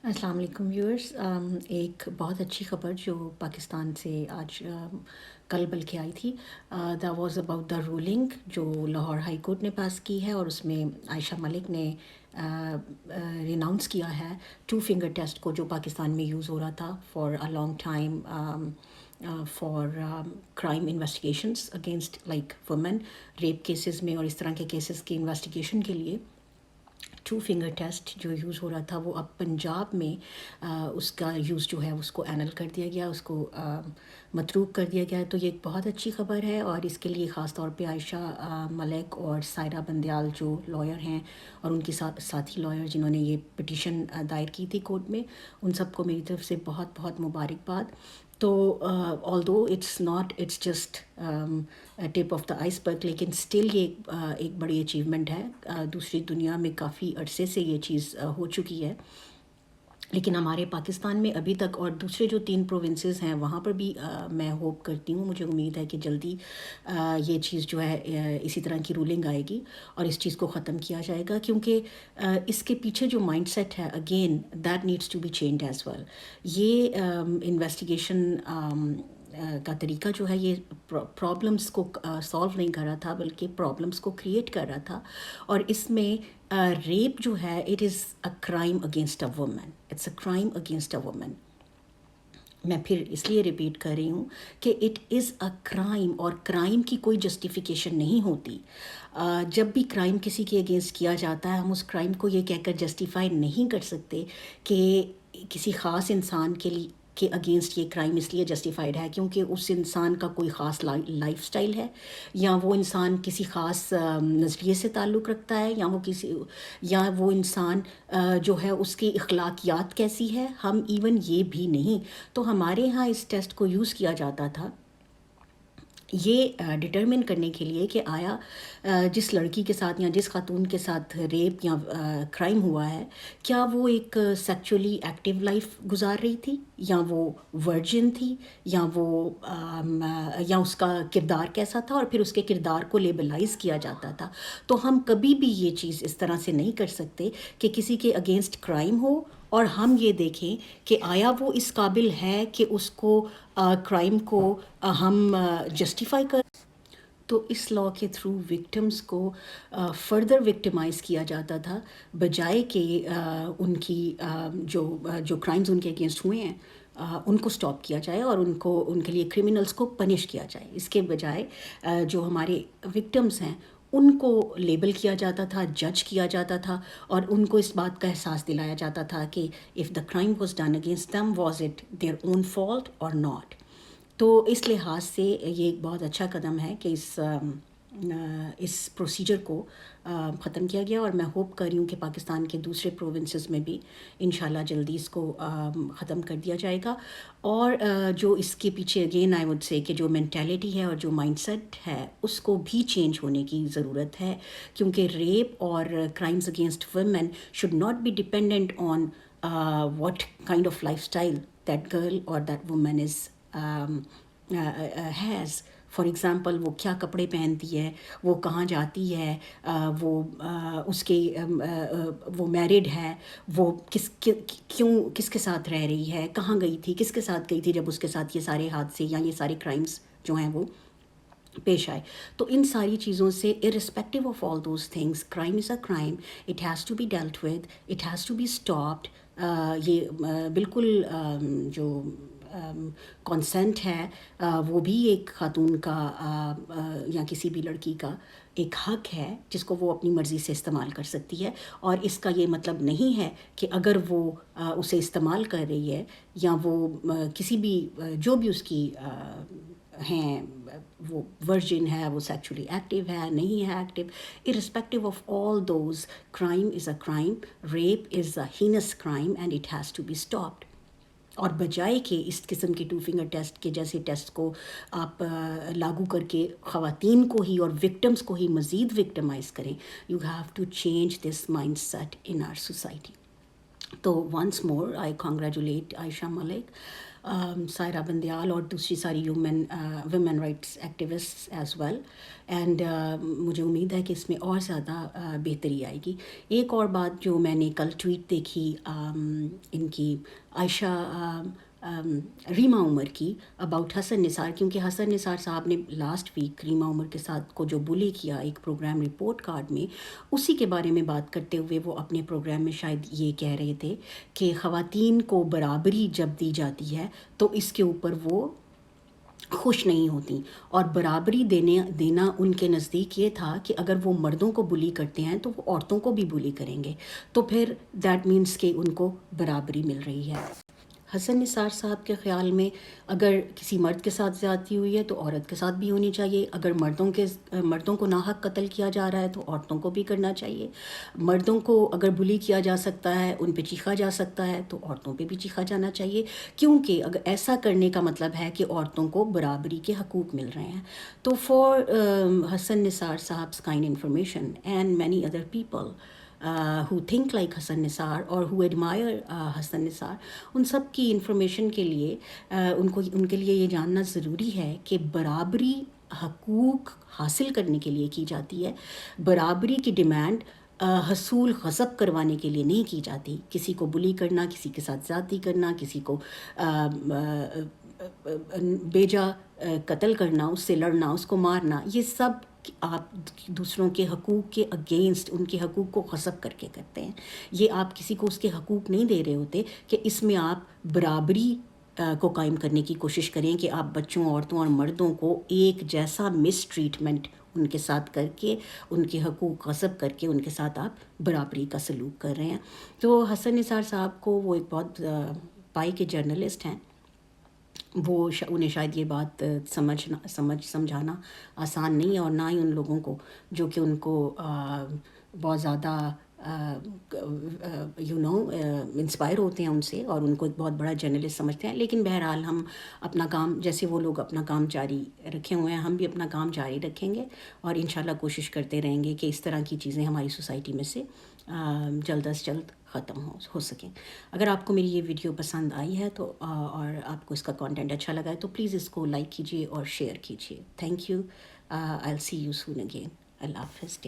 السلام علیکم ویورز، ایک بہت اچھی خبر جو پاکستان سے آج کل بلکہ آئی تھی، دا واز اباؤٹ دا رولنگ جو لاہور ہائی کورٹ نے پاس کی ہے، اور اس میں عائشہ ملک نے ریناؤنس کیا ہے 2 فنگر ٹیسٹ کو جو پاکستان میں یوز ہو رہا تھا for a long time for crime investigations against like woman rape cases میں اور اس طرح کے کیسز کی انویسٹیگیشن کے لیے 2 فنگر ٹیسٹ جو یوز ہو رہا تھا وہ اب پنجاب میں اس کا یوز جو ہے اس کو اینل کر دیا گیا، اس کو متروک کر دیا گیا. تو یہ ایک بہت اچھی خبر ہے، اور اس کے لیے خاص طور پہ عائشہ ملک اور سائرہ بندیال جو لائر ہیں اور ان کی ساتھی لائر جنہوں نے یہ پٹیشن دائر کی تھی کورٹ میں، ان سب کو میری طرف سے بہت بہت مبارکباد. تو although it's just tip of the iceberg, لیکن اسٹل یہ ایک بڑی اچیومنٹ ہے. دوسری دنیا میں کافی عرصے سے یہ چیز ہو چکی ہے، لیکن ہمارے پاکستان میں ابھی تک، اور دوسرے جو 3 پروونسز ہیں وہاں پر بھی میں ہوپ کرتی ہوں، مجھے امید ہے کہ جلدی یہ چیز جو ہے اسی طرح کی رولنگ آئے گی اور اس چیز کو ختم کیا جائے گا، کیونکہ اس کے پیچھے جو مائنڈ سیٹ ہے again that needs to be change as well. یہ انویسٹیگیشن کا طریقہ جو ہے یہ پرابلمس کو سالو نہیں کر رہا تھا بلکہ پرابلمس کو کریٹ کر رہا تھا. اور اس میں ریپ جو ہے it is a crime against a woman, it's a crime against a woman. میں پھر اس لیے ریپیٹ کر رہی ہوں کہ اٹ از اے کرائم، اور کرائم کی کوئی جسٹیفیکیشن نہیں ہوتی. جب بھی کرائم کسی کے اگینسٹ کیا جاتا ہے ہم اس کرائم کو یہ کہہ کر جسٹیفائی نہیں کر سکتے کہ کسی خاص انسان کے اگینسٹ یہ کرائم اس لیے جسٹیفائڈ ہے کیونکہ اس انسان کا کوئی خاص لائف سٹائل ہے، یا وہ انسان کسی خاص نظریے سے تعلق رکھتا ہے، یا وہ انسان جو ہے اس کی اخلاقیات کیسی ہے. ہم ایون یہ بھی نہیں. تو ہمارے ہاں اس ٹیسٹ کو یوز کیا جاتا تھا یہ ڈٹرمن کرنے کے لیے کہ آیا جس لڑکی کے ساتھ یا جس خاتون کے ساتھ ریپ یا کرائم ہوا ہے، کیا وہ ایک سیکچولی ایکٹیو لائف گزار رہی تھی، یا وہ ورجن تھی، یا اس کا کردار کیسا تھا، اور پھر اس کے کردار کو لیبلائز کیا جاتا تھا. تو ہم کبھی بھی یہ چیز اس طرح سے نہیں کر سکتے کہ کسی کے اگینسٹ کرائم ہو اور ہم یہ دیکھیں کہ آیا وہ اس قابل ہے کہ اس کو کرائم کو ہم جسٹیفائی کر. تو اس لاء کے تھرو وکٹمز کو فردر وکٹمائز کیا جاتا تھا، بجائے کہ ان کی جو کرائمز ان کے اگینسٹ ہوئے ہیں ان کو سٹاپ کیا جائے اور ان کے لیے کرمنلز کو پنش کیا جائے. اس کے بجائے جو ہمارے وکٹمز ہیں ان کو لیبل کیا جاتا تھا، جج کیا جاتا تھا، اور ان کو اس بات کا احساس دلایا جاتا تھا کہ if the crime was done against them was it their own fault اور ناٹ. تو اس لحاظ سے یہ ایک بہت اچھا قدم ہے کہ اس پروسیجر کو ختم کیا گیا، اور میں ہوپ کر رہی ہوں کہ پاکستان کے دوسرے پروونسز میں بھی انشاءاللہ جلدی اس کو ختم کر دیا جائے گا. اور جو اس کے پیچھے اگین آئی وڈ سے کہ جو مینٹیلٹی ہے اور جو مائنڈ سیٹ ہے اس کو بھی چینج ہونے کی ضرورت ہے، کیونکہ ریپ اور crimes against women should not be dependent on what kind of life style that girl اور that woman is has. For example وہ کیا کپڑے پہنتی ہے، وہ کہاں جاتی ہے، اس کے وہ میرڈ ہے، وہ کس کے ساتھ رہ رہی ہے، کہاں گئی تھی، کس کے ساتھ گئی تھی جب اس کے ساتھ یہ سارے حادثے یا یہ سارے کرائمز جو ہیں وہ پیش آئے. تو ان ساری چیزوں سے irrespective of all those things crime is a crime, it has to be dealt with, it has to be stopped. یہ بالکل جو کانسینٹ ہے وہ بھی ایک خاتون کا یا کسی بھی لڑکی کا ایک حق ہے جس کو وہ اپنی مرضی سے استعمال کر سکتی ہے. اور اس کا یہ مطلب نہیں ہے کہ اگر وہ اسے استعمال کر رہی ہے یا وہ کسی بھی جو بھی اس کی ہیں، وہ ورجن ہے، وہ سیکچولی ایکٹیو ہے، نہیں ہے active, irrespective of all those, crime is a crime, rape is a heinous crime and it has to be stopped. اور بجائے کہ اس قسم کے 2 فنگر ٹیسٹ کے جیسے ٹیسٹ کو آپ لاگو کر کے خواتین کو ہی اور وکٹمز کو ہی مزید وکٹمائز کریں، you have to change this mindset in our society. تو once more I congratulate Ayesha Malik Saira Bandial اور دوسری ساری women rights activist as well. And مجھے امید ہے کہ اس میں اور زیادہ بہتری آئے گی. ایک اور بات جو میں نے کل ٹویٹ دیکھی ان کی عائشہ ریما عمر کی اباؤٹ حسن نثار، کیونکہ حسن نثار صاحب نے لاسٹ ویک ریما عمر کے ساتھ کو جو بلی کیا ایک پروگرام رپورٹ کارڈ میں، اسی کے بارے میں بات کرتے ہوئے وہ اپنے پروگرام میں شاید یہ کہہ رہے تھے کہ خواتین کو برابری جب دی جاتی ہے تو اس کے اوپر وہ خوش نہیں ہوتی، اور برابری دینا ان کے نزدیک یہ تھا کہ اگر وہ مردوں کو بلی کرتے ہیں تو وہ عورتوں کو بھی بلی کریں گے، تو پھر دیٹ مینس کہ ان کو برابری مل رہی ہے. حسن نثار صاحب کے خیال میں اگر کسی مرد کے ساتھ زیادتی ہوئی ہے تو عورت کے ساتھ بھی ہونی چاہیے، اگر مردوں کو ناحق قتل کیا جا رہا ہے تو عورتوں کو بھی کرنا چاہیے، مردوں کو اگر بلی کیا جا سکتا ہے، ان پہ چیخا جا سکتا ہے تو عورتوں پہ بھی چیخا جانا چاہیے، کیونکہ اگر ایسا کرنے کا مطلب ہے کہ عورتوں کو برابری کے حقوق مل رہے ہیں. تو فار حسن نثار صاحب's kind information and many other people who think like Hasan Nisar اور who admire حسن نثار، ان سب کی انفارمیشن کے لیے ان کے لیے یہ جاننا ضروری ہے کہ برابری حقوق حاصل کرنے کے لیے کی جاتی ہے. برابری کی ڈیمانڈ حصول غصب کروانے کے لیے نہیں کی جاتی. کسی کو بلی کرنا، کسی کے ساتھ زیادتی کرنا، کسی کو بیجا قتل کرنا، اس سے لڑنا، اس کو مارنا، یہ سب آپ دوسروں کے حقوق کے اگینسٹ، ان کے حقوق کو غصب کر کے کرتے ہیں. یہ آپ کسی کو اس کے حقوق نہیں دے رہے ہوتے کہ اس میں آپ برابری کو قائم کرنے کی کوشش کریں کہ آپ بچوں، عورتوں اور مردوں کو ایک جیسا مس ٹریٹمنٹ ان کے ساتھ کر کے، ان کے حقوق غصب کر کے ان کے ساتھ آپ برابری کا سلوک کر رہے ہیں. تو حسن نثار صاحب کو، وہ ایک بہت پائی کے جرنلسٹ ہیں، وہ انہیں شاید یہ بات سمجھانا آسان نہیں ہے، اور نہ ہی ان لوگوں کو جو کہ ان کو بہت زیادہ انسپائر ہوتے ہیں ان سے اور ان کو ایک بہت بڑا جرنلسٹ سمجھتے ہیں. لیکن بہرحال ہم اپنا کام، جیسے وہ لوگ اپنا کام جاری رکھے ہوئے ہیں، ہم بھی اپنا کام جاری رکھیں گے اور انشاءاللہ کوشش کرتے رہیں گے کہ اس طرح کی چیزیں ہماری سوسائٹی میں سے جلد از جلد ختم ہو سکیں. اگر آپ کو میری یہ ویڈیو پسند آئی ہے تو اور آپ کو اس کا کانٹینٹ اچھا لگا ہے تو پلیز اس کو لائک کیجیے اور شیئر کیجیے. Thank you. I will see you soon again. Allah حافظ.